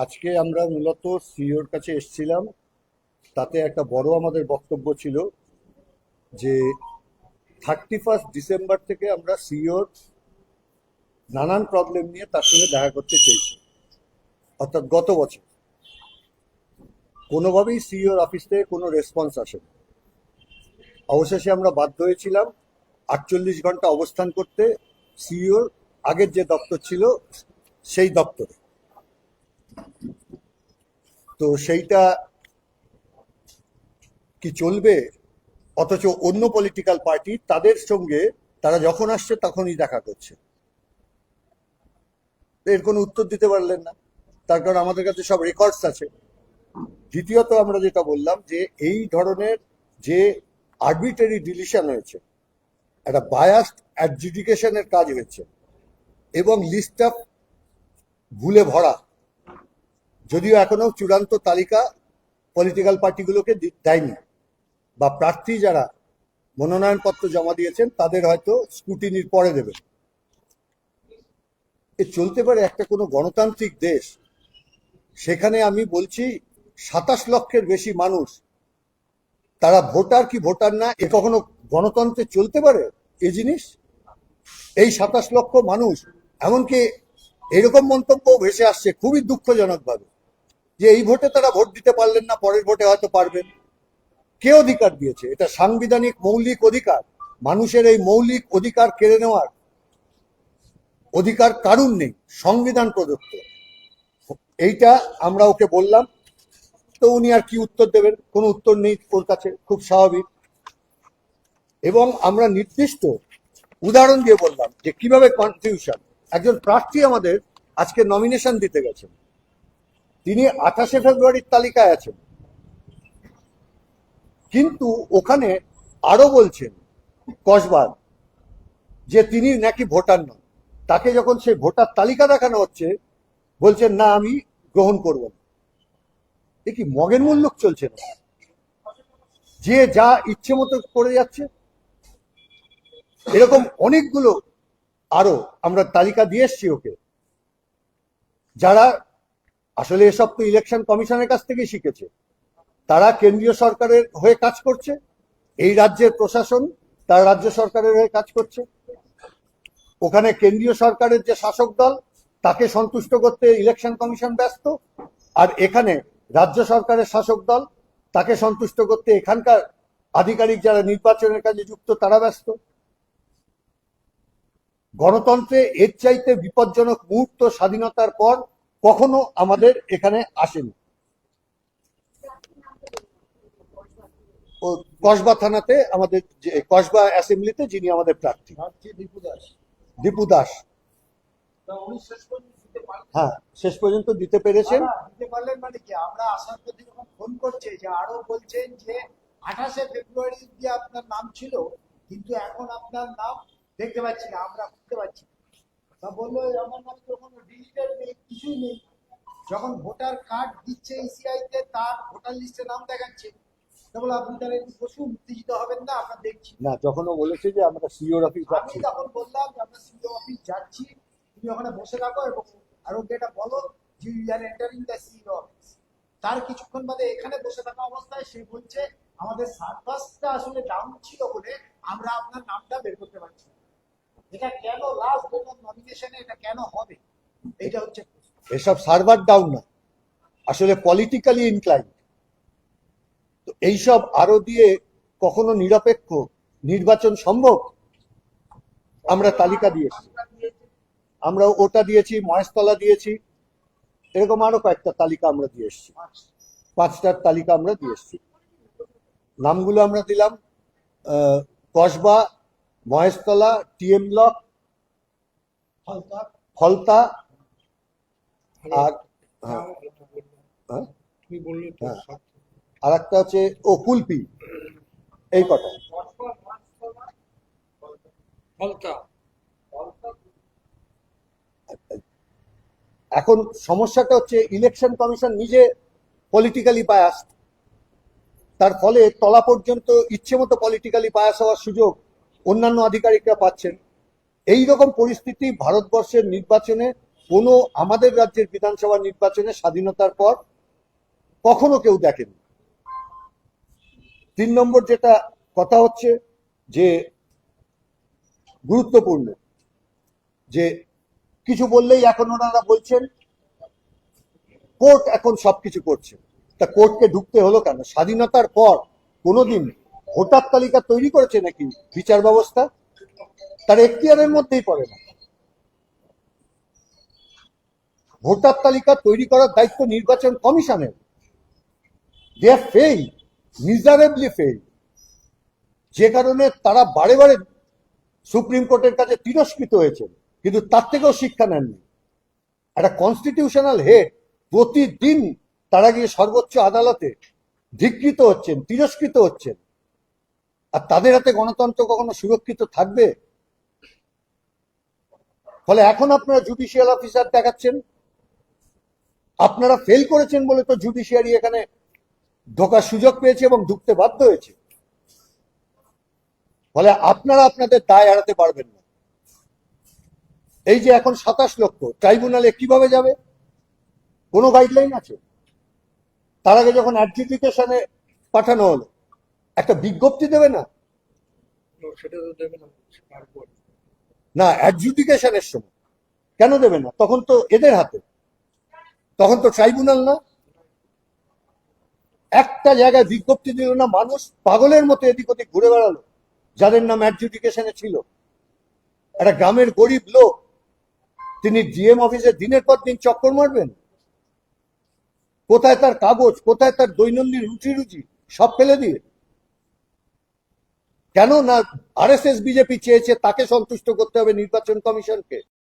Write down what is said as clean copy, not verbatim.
আজকে আমরা মূলত সিইওর কাছে এসেছিলাম। তাতে একটা বড় আমাদের বক্তব্য ছিল যে 31 ডিসেম্বর থেকে আমরা সিইওর নানান প্রবলেম নিয়ে তার সঙ্গে দেখা করতে চেয়েছি, অর্থাৎ গত বছর কোনোভাবেই সিইওর অফিস থেকে কোনো রেসপন্স আসেনি। অবশেষে আমরা বাধ্য হয়েছিলাম 48 ঘন্টা অবস্থান করতে সিইওর আগের যে দপ্তর ছিল সেই দপ্তরে। তো সেইটা কি চলবে? অথচ অন্য পলিটিক্যাল পার্টি তাদের সঙ্গে তারা যখন আসছে তখনই দেখা করছে। এর কোনো উত্তর দিতে পারলেন না, তার কারণ আমাদের কাছে সব রেকর্ডস আছে। দ্বিতীয়ত আমরা যেটা বললাম যে এই ধরনের যে আরবিটারি ডিলিশন হয়েছে, একটা বায়াসড অ্যাডজুডিকেশনের কাজ হয়েছে এবং লিস্টটা ভুলে ভরা, যদিও এখনো চূড়ান্ত তালিকা পলিটিক্যাল পার্টিগুলোকে দেয়নি, বা প্রার্থী যারা মনোনয়নপত্র জমা দিয়েছেন তাদের হয়তো স্ক্রুটিনির পরে দেবেন। এ চলতে পারে একটা কোনো গণতান্ত্রিক দেশ? সেখানে আমি বলছি 27 লক্ষের বেশি মানুষ, তারা ভোটার কি ভোটার না, এ কখনো গণতন্ত্রে চলতে পারে এই জিনিস? এই 27 লক্ষ মানুষ, এমনকি এরকম মন্তব্য ভেসে আসছে খুবই দুঃখজনক ভাবে যে এই ভোটে তারা ভোট দিতে পারলেন না, পরের ভোটে হয়তো পারবেন। কে অধিকার দিয়েছে? এটা সাংবিধানিক মৌলিক অধিকার। মানুষের এই মৌলিক অধিকার কেড়ে নেওয়ার অধিকার কারুর নেই, সংবিধান প্রদত্ত। এইটা আমরা ওকে বললাম, তো উনি আর কি উত্তর দেবেন? কোনো উত্তর নেই ওর কাছে, খুব স্বাভাবিক। এবং আমরা নির্দিষ্ট উদাহরণ দিয়ে বললাম যে কিভাবে কনফিউশন। একজন প্রার্থী আমাদের আজকে নমিনেশন দিতে গেছেন, তিনি 28 ফেব্রুয়ারির তালিকায় আছেন, কিন্তু ওখানে আরো বলছেন কসবার যে তিনি নাকি ভোটার নন। তাকে যখন সেই ভোটার তালিকা দেখানো হচ্ছে বলছেন না আমি গ্রহণ করব না। এ কি মগের মুল্লুক চলছে না? যে যা ইচ্ছে মতো করে যাচ্ছে। এরকম অনেকগুলো আরো আমরা তালিকা দিয়ে এসছি ওকে, যারা আসলে এসব তো ইলেকশন কমিশনের কাছ থেকেই শিখেছে। তারা কেন্দ্রীয় সরকারের হয়ে কাজ করছে, এই রাজ্যের প্রশাসন তার রাজ্য সরকারের হয়ে কাজ করছে। ওখানে কেন্দ্রীয় সরকারের যে শাসক দল তাকে সন্তুষ্ট করতে ইলেকশন কমিশন ব্যস্ত, আর এখানে রাজ্য সরকারের শাসক দল তাকে সন্তুষ্ট করতে এখানকার আধিকারিক যারা নির্বাচনের কাজে যুক্ত তারা ব্যস্ত। গণতন্ত্রে এর চাইতে বিপজ্জনক মুহূর্ত স্বাধীনতার পর কখনো আমাদের এখানে আসেনি। ও কসবা থানাতে আমাদের যে কসবা অ্যাসেম্বলিতে যিনি আমাদের প্রার্থী দীপু দাস, হ্যাঁ শেষ পর্যন্ত দিতে পেরেছেন। দিতে পারলেন মানে কি? আমরা আসার পথে যখন ফোন করছে যে আরো বলছেন যে 28 ফেব্রুয়ারি দিয়ে আপনার নাম ছিল, কিন্তু এখন আপনার নাম দেখতে পাচ্ছি না, আমরা বুঝতে পারছি না। তা বললো আমার নাম তো কোনো ডিজিটাল নেই, কিছুই নেই। যখন ভোটার কার্ড দিচ্ছে ইসিআই তে, তার ভোটার লিস্টে নাম দেখাচ্ছে। তা বলে আপনি তাহলে একটু বসুন, উত্তেজিত হবেন না, আমরা দেখছি। না, যখন ও বলেছে যে আমরা সিওর অফিস আমি যাচ্ছি, তখন বললাম যে আমরা সিও অফিস যাচ্ছি, তুমি ওখানে বসে থাকো এবং আর ওকে এটা বলো যে you are entering the CEO office. তার কিছুক্ষণ বাদে এখানে বসে থাকা অবস্থায় সে বলছে আমাদের সার্ভারটা আসলে ডাউন ছিল বলে আমরা আপনার নামটা বের করতে পারছি না। এটা কেন লাস্ট ডেট অফ নমিনেশনে এটা কেন হবে? এটা হচ্ছে প্রশ্ন। এসব সার্ভার ডাউন না, আসলে পলিটিক্যালি ইনক্লাইন। তো এইসব আরো দিয়ে কখনো নিরপেক্ষ নির্বাচন সম্ভব? আমরা তালিকা দিয়েছি, আমরা ওটা দিয়েছি, মহেশতলা দিয়েছি, এরকম আরো কয়েকটা তালিকা আমরা দিয়ে এসেছি। 5টার তালিকা আমরা দিয়ে এসেছি। নামগুলো আমরা দিলাম কসবা, মহেশতলা, টিএম ব্লক, ফলতা ফলতা, আর হ্যাঁ, হ্যাঁ, তুমি বললে তো হ্যাঁ, আর একটা হচ্ছে ও কুলপি। এই কটা। ফলতা। এখন সমস্যাটা হচ্ছে ইলেকশন কমিশন নিজে পলিটিক্যালি বায়াস, তার ফলে তলা পর্যন্ত ইচ্ছে মতো পলিটিক্যালি বায়াস হওয়ার সুযোগ অন্যান্য আধিকারিকরা পাচ্ছেন। এই রকম পরিস্থিতি ভারতবর্ষের নির্বাচনে কোনো আমাদের রাজ্যের বিধানসভা নির্বাচনে স্বাধীনতার পর কখনো কেউ দেখেনি। 3 নম্বর যেটা কথা হচ্ছে যে গুরুত্বপূর্ণ, যে কিছু বললেই এখন ওনারা বলছেন কোর্ট এখন সবকিছু করছে। তা কোর্টকে ঢুকতে হলো কেন? স্বাধীনতার পর কোনোদিন ভোটার তালিকা তৈরি করেছে নাকি বিচার ব্যবস্থা? তার এখতিয়ারের মধ্যেই পড়ে না। ভোটার তালিকা তৈরি করার দায়িত্ব নির্বাচন কমিশনের। দে আর ফেইল, মিজারেবলি ফেইল, যে কারণে তারা বারে বারে সুপ্রিম কোর্টের কাছে তিরস্কৃত হয়েছেন, কিন্তু তার থেকেও শিক্ষা নেননি। একটা কনস্টিটিউশনাল হেড প্রতিদিন তারা গিয়ে সর্বোচ্চ আদালতে ধিকৃত হচ্ছেন, তিরস্কৃত হচ্ছেন, আর তাদের হাতে গণতন্ত্র কখনো সুরক্ষিত থাকবে? ফলে এখন আপনারা জুডিশিয়াল অফিসার দেখাচ্ছেন। আপনারা ফেল করেছেন বলে তো জুডিশিয়ারি এখানে ঢোকার সুযোগ পেয়েছে এবং ঢুকতে বাধ্য হয়েছে। ফলে আপনারা আপনাদের দায় এড়াতে পারবেন না। এই যে এখন 27 লক্ষ ট্রাইব্যুনালে কিভাবে যাবে? কোনো গাইডলাইন আছে? তার আগে যখন অ্যাডজুডিকেশনে পাঠানো হলো, একটা বিজ্ঞপ্তি দেবে না? সেটা তো দেবে না তারপর। না, অ্যাডজুডিকেশনের সময় কেন দেবে না? তখন তো এদের হাতে, তখন তো ট্রাইব্যুনাল না। একটা জায়গায় বিজ্ঞপ্তি দিল না, মানুষ পাগলের মতো এদিক ওদিক ঘুরে বেড়ালো যাদের নাম অ্যাডজুডিকেশনে ছিল। একটা গ্রামের গরিব লোক, তিনি ডিএম অফিসে দিনের পর দিন চক্কর মারবেন? কোথায় তার কাগজ, কোথায় তার দৈনন্দিন রুচি সব ফেলে দিয়ে? কেন না? আরএসএস বিজেপি চেয়েছে তাকে সন্তুষ্ট করতে হবে নির্বাচন কমিশনকে।